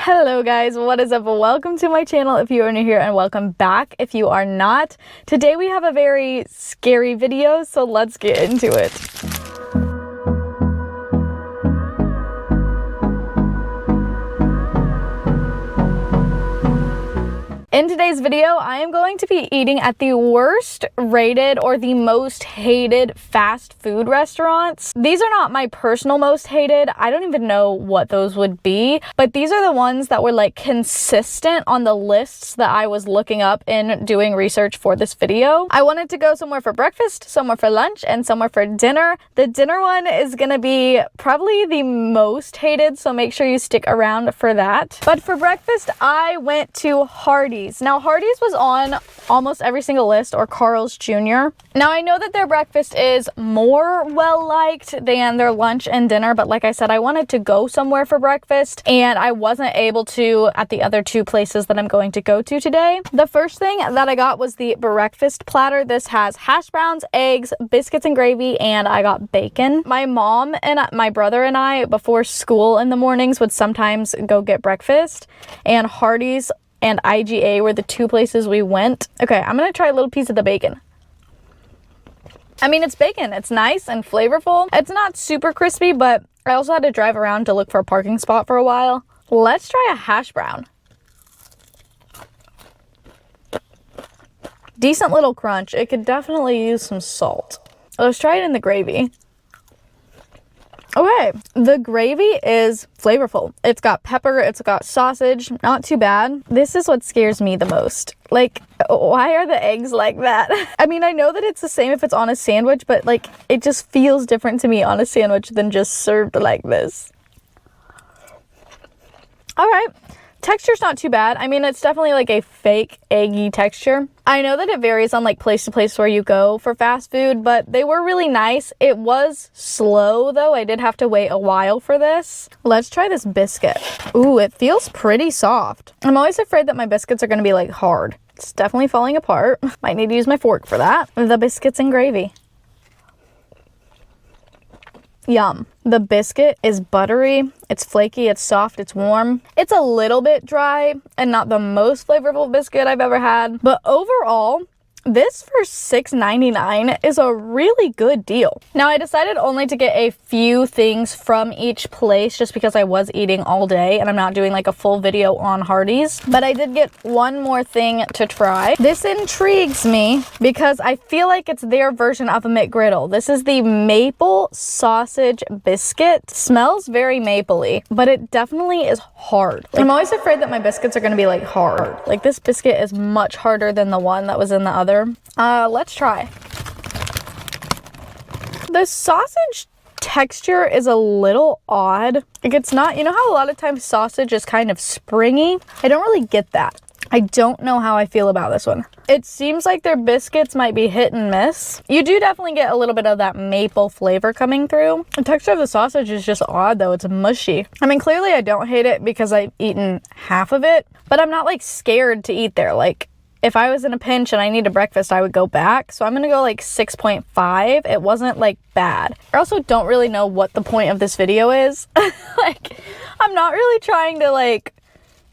Hello guys, what is up? Welcome to my channel if you are new here, and welcome back if you are not. Today we have a very scary video, so let's get into it. In today's video, I am going to be eating at the worst rated or the most hated fast food restaurants. These are not my personal most hated. I don't even know what those would be, but these are the ones that were like consistent on the lists that I was looking up in doing research for this video. I wanted to go somewhere for breakfast, somewhere for lunch, and somewhere for dinner. The dinner one is gonna be probably the most hated, so make sure you stick around for that. But for breakfast, I went to Hardee's. Now, Hardee's was on almost every single list, or Carl's Jr. Now, I know that their breakfast is more well-liked than their lunch and dinner, but like I said, I wanted to go somewhere for breakfast, and I wasn't able to at the other two places that I'm going to go to today. The first thing that I got was the breakfast platter. This has hash browns, eggs, biscuits and gravy, and I got bacon. My mom and my brother and I, before school in the mornings, would sometimes go get breakfast, and Hardee's and IGA were the two places we went. Okay, I'm gonna try a little piece of the bacon. I mean, it's bacon. It's nice and flavorful. It's not super crispy, but I also had to drive around to look for a parking spot for a while. Let's try a hash brown. Decent little crunch. It could definitely use some salt. Let's try it in the gravy. Okay, the gravy is flavorful. It's got pepper, it's got sausage, not too bad. This is what scares me the most. Like, why are the eggs like that? I mean, I know that it's the same if it's on a sandwich, but like, it just feels different to me on a sandwich than just served like this. All right. Texture's not too bad. I mean, it's definitely like a fake eggy texture. I know that it varies on like place to place where you go for fast food, but they were really nice. It was slow though. I did have to wait a while for this. Let's try this biscuit. Ooh, it feels pretty soft. I'm always afraid that my biscuits are gonna be like hard. It's definitely falling apart. Might need to use my fork for that. The biscuits and gravy. Yum. The biscuit is buttery, it's flaky, it's soft, it's warm. It's a little bit dry and not the most flavorful biscuit I've ever had, but overall, this for $6.99 is a really good deal. Now, I decided only to get a few things from each place just because I was eating all day and I'm not doing like a full video on Hardee's, but I did get one more thing to try. This intrigues me because I feel like it's their version of a McGriddle. This is the maple sausage biscuit. Smells very mapley, but it definitely is hard. I'm always afraid that my biscuits are gonna be like hard. Like, this biscuit is much harder than the one that was in the other. Let's try. The sausage texture is a little odd. Like, it's not, you know how a lot of times sausage is kind of springy? I don't really get that. I don't know how I feel about this one. It seems like their biscuits might be hit and miss. You do definitely get a little bit of that maple flavor coming through. The texture of the sausage is just odd though. It's mushy. I mean, clearly I don't hate it because I've eaten half of it, but I'm not like scared to eat there. Like, if I was in a pinch and I needed breakfast, I would go back. So I'm gonna go like 6.5. It wasn't like bad. I also don't really know what the point of this video is. Like, I'm not really trying to like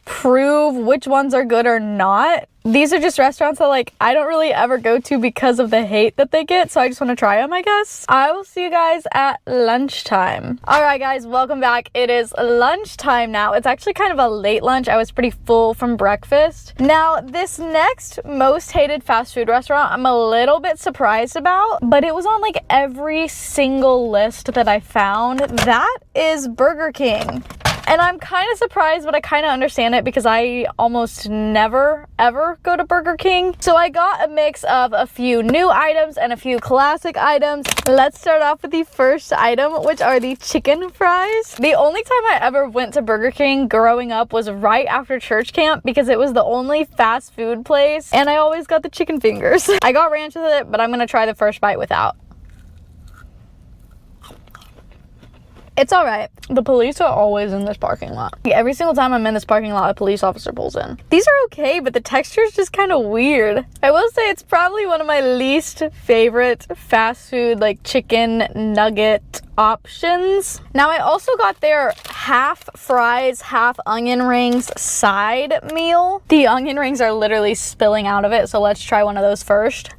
prove which ones are good or not. These are just restaurants that like I don't really ever go to because of the hate that they get, so I just want to try them, I guess. I will see you guys at lunchtime. All right guys, welcome back. It is lunchtime now. It's actually kind of a late lunch. I was pretty full from breakfast. Now, this next most hated fast food restaurant I'm a little bit surprised about, but it was on like every single list that I found. That is Burger King. And I'm kind of surprised, but I kind of understand it because I almost never, ever go to Burger King. So I got a mix of a few new items and a few classic items. Let's start off with the first item, which are the chicken fries. The only time I ever went to Burger King growing up was right after church camp because it was the only fast food place, and I always got the chicken fingers. I got ranch with it, but I'm gonna try the first bite without. It's all right. The police are always in this parking lot. Every single time I'm in this parking lot, a police officer pulls in. These are okay, but the texture is just kind of weird. I will say it's probably one of my least favorite fast food, like chicken nugget options. Now I also got their half fries, half onion rings side meal. The onion rings are literally spilling out of it, so let's try one of those first.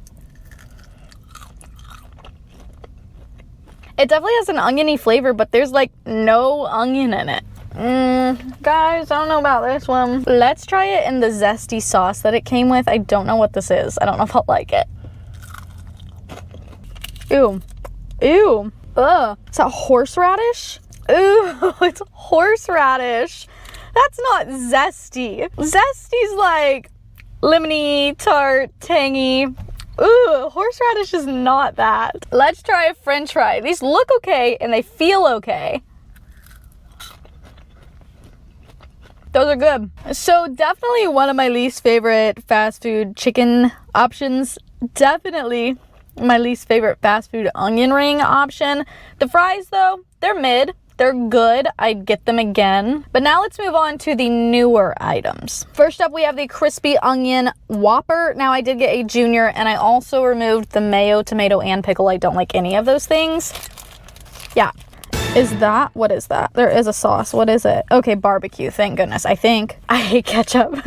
It definitely has an oniony flavor, but there's like no onion in it. Guys, I don't know about this one. Let's try it in the zesty sauce that it came with. I don't know what this is. I don't know if I'll like it. Ew. Ew. Ugh. Is that horseradish? Ooh, it's horseradish. That's not zesty. Zesty's like lemony, tart, tangy. Ooh, horseradish is not that. Let's try a french fry. These look okay and they feel okay. Those are good. So definitely one of my least favorite fast food chicken options. Definitely my least favorite fast food onion ring option. The fries though, they're mid. They're good. I'd get them again. But now let's move on to the newer items. First up, we have the crispy onion Whopper. Now I did get a junior and I also removed the mayo, tomato, and pickle. I don't like any of those things. Yeah. What is that? There is a sauce. What is it? Okay, barbecue. Thank goodness. I hate ketchup.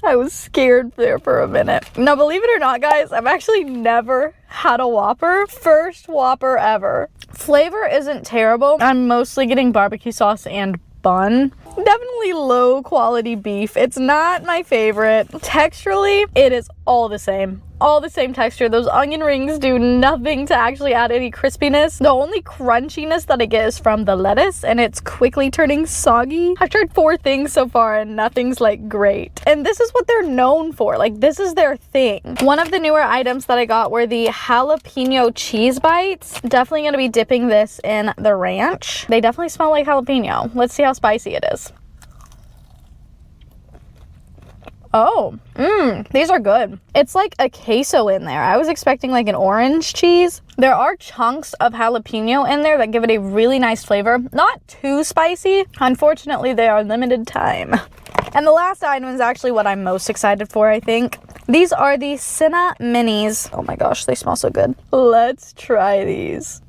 I was scared there for a minute. Now, believe it or not, guys, I've actually never had a Whopper. First Whopper ever. Flavor isn't terrible. I'm mostly getting barbecue sauce and bun. Definitely low quality beef. It's not my favorite. Texturally, it is all the same. All the same texture. Those onion rings do nothing to actually add any crispiness. The only crunchiness that I get is from the lettuce, and it's quickly turning soggy. I've tried 4 things so far and nothing's like great. And this is what they're known for. Like, this is their thing. One of the newer items that I got were the jalapeno cheese bites. Definitely gonna be dipping this in the ranch. They definitely smell like jalapeno. Let's see how spicy it is. Oh, these are good. It's like a queso in there. I was expecting like an orange cheese. There are chunks of jalapeno in there that give it a really nice flavor. Not too spicy. Unfortunately, they are limited time. And the last item is actually what I'm most excited for, I think. These are the Cinna Minis. Oh my gosh, they smell so good. Let's try these.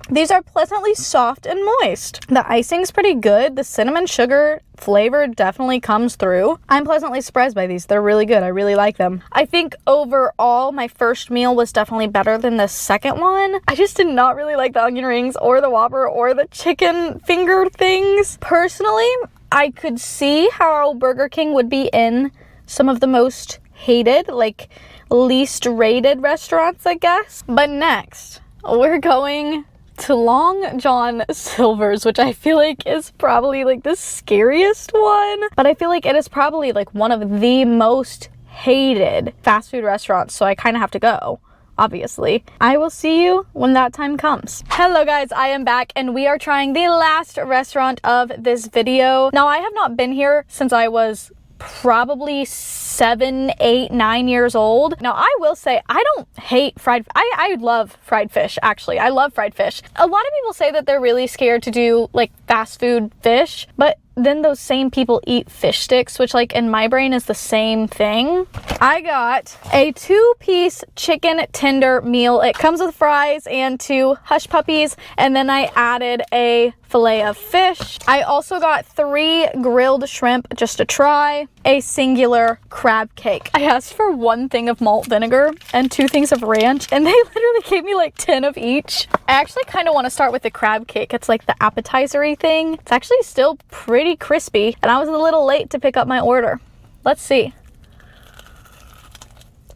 These are pleasantly soft and moist. The icing's pretty good. The cinnamon sugar flavor definitely comes through. I'm pleasantly surprised by these. They're really good. I really like them. I think overall, my first meal was definitely better than the second one. I just did not really like the onion rings or the Whopper or the chicken finger things. Personally, I could see how Burger King would be in some of the most hated, like least rated restaurants, I guess. But next, we're going to Long John Silver's, which I feel like is probably like the scariest one. But I feel like it is probably like one of the most hated fast food restaurants, so I kind of have to go, obviously. I will see you when that time comes. Hello guys, I am back and we are trying the last restaurant of this video. Now, I have not been here since I was probably 7, 8, 9 years old. Now, I will say I don't hate I love fried fish, actually. I love fried fish. A lot of people say that they're really scared to do like fast food fish, but then those same people eat fish sticks, which like in my brain is the same thing. I got a 2-piece chicken tender meal. It comes with fries and 2 hush puppies, and then I added a fillet of fish. I also got 3 grilled shrimp just to try, a singular crab cake. I asked for 1 thing of malt vinegar and 2 things of ranch, and they literally gave me like 10 of each. I actually kind of want to start with the crab cake. It's like the appetizer-y thing. It's actually still pretty crispy, and I was a little late to pick up my order. Let's see.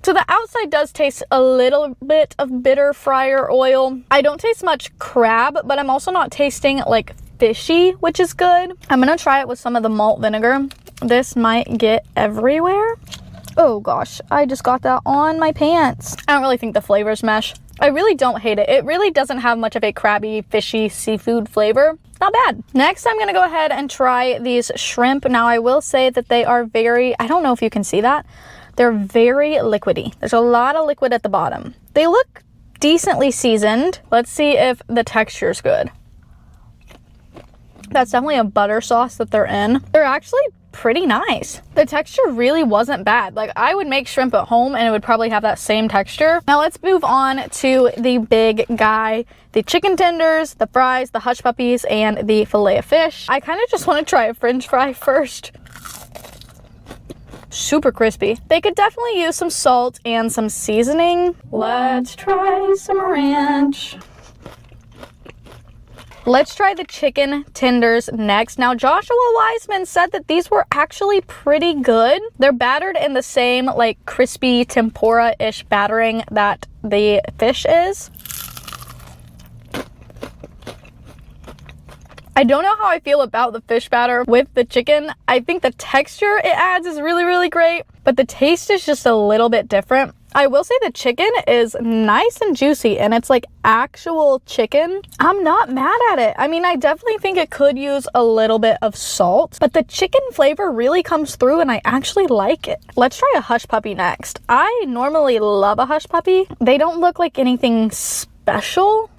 So the outside does taste a little bit of bitter fryer oil. I don't taste much crab, but I'm also not tasting like fishy, which is good. I'm gonna try it with some of the malt vinegar. This might get everywhere. Oh gosh, I just got that on my pants. I don't really think the flavors mesh. I really don't hate it. It really doesn't have much of a crabby, fishy seafood flavor. Not bad. Next, I'm gonna go ahead and try these shrimp. Now, I will say that they are very, I don't know if you can see that, they're very liquidy. There's a lot of liquid at the bottom. They look decently seasoned. Let's see if the texture's good. That's definitely a butter sauce that they're in. They're actually pretty nice. The texture really wasn't bad. Like, I would make shrimp at home and it would probably have that same texture. Now let's move on to the big guy, the chicken tenders, the fries, the hush puppies, and the fillet of fish. I kind of just want to try a french fry first. Super crispy. They could definitely use some salt and some seasoning. Let's try some ranch. Let's try the chicken tenders next. Now, Joshua Wiseman said that these were actually pretty good. They're battered in the same like crispy tempura-ish battering that the fish is. I don't know how I feel about the fish batter with the chicken. I think the texture it adds is really, really great, but the taste is just a little bit different. I will say the chicken is nice and juicy, and it's like actual chicken. I'm not mad at it. I mean, I definitely think it could use a little bit of salt, but the chicken flavor really comes through and I actually like it. Let's try a hush puppy next. I normally love a hush puppy. They don't look like anything special.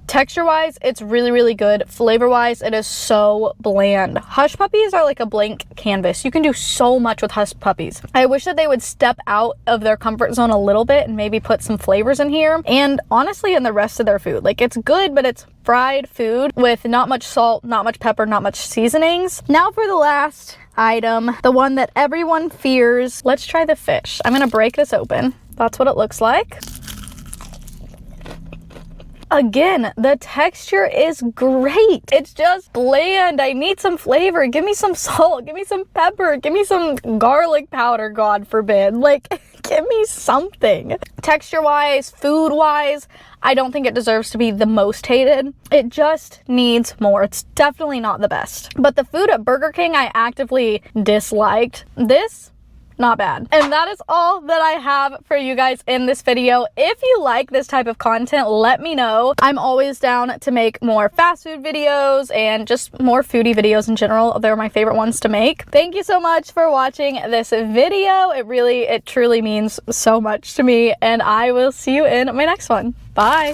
Texture-wise, it's really, really good. Flavor-wise, it is so bland. Hush puppies are like a blank canvas. You can do so much with hush puppies. I wish that they would step out of their comfort zone a little bit and maybe put some flavors in here. And honestly, in the rest of their food. Like, it's good, but it's fried food with not much salt, not much pepper, not much seasonings. Now for the last item, the one that everyone fears. Let's try the fish. I'm gonna break this open. That's what it looks like. Again, the texture is great. It's just bland. I need some flavor. Give me some salt. Give me some pepper. Give me some garlic powder, God forbid. Like, give me something. Texture-wise, food-wise, I don't think it deserves to be the most hated. It just needs more. It's definitely not the best. But the food at Burger King, I actively disliked. This, not bad. And that is all that I have for you guys in this video. If you like this type of content, let me know. I'm always down to make more fast food videos and just more foodie videos in general. They're my favorite ones to make. Thank you so much for watching this video. It truly means so much to me, and I will see you in my next one. Bye.